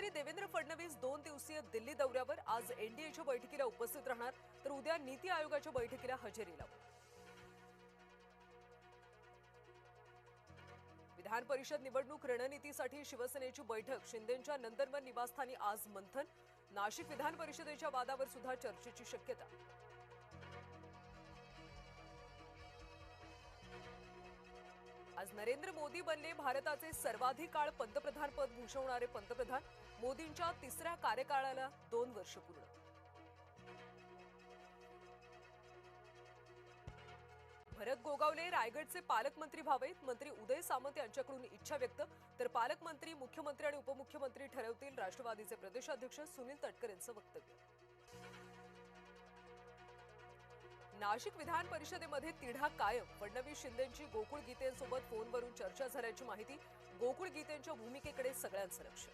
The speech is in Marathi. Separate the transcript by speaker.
Speaker 1: मुख्यमंत्री देवेंद्र फडणवीस 2 दिवसीय दिल्ली दौऱ्यावर आज एनडीएच्या बैठकीला उपस्थित राहणार तर उद्या नीती आयोगाच्या बैठकीला हजेरी लावणार। विधान परिषद निवडणूक रणनीतीसाठी शिवसेनेची बैठक शिंदेंच्या नंदनवन निवासस्थानी आज मंथन। नाशिक विधान परिषदेच्या वादावर सुद्धा चर्चेची शक्यता। आज नरेंद्र मोदी बनले भारताचे सर्वाधिक काळ पंतप्रधानपद भूषवणारे पंतप्रधान। मोदींच्या तिसऱ्या कार्यकाळाला 2 वर्ष पूर्ण। भरत गोगावले रायगडचे पालकमंत्री व्हावेत। मंत्री उदय सामंत यांच्याकडून इच्छा व्यक्त। तर पालकमंत्री मुख्यमंत्री आणि उपमुख्यमंत्री ठरवतील राष्ट्रवादीचे प्रदेशाध्यक्ष सुनील तटकरे यांचं वक्तव्य। नाशिक विधान परिषदेमध्ये तिढा कायम। फडणवीस शिंदेंची गोकुळ गीतेंसोबत फोनवरून चर्चा झाल्याची माहिती। गोकुळ गीतेंच्या भूमिकेकडे सगळ्यांचं लक्ष।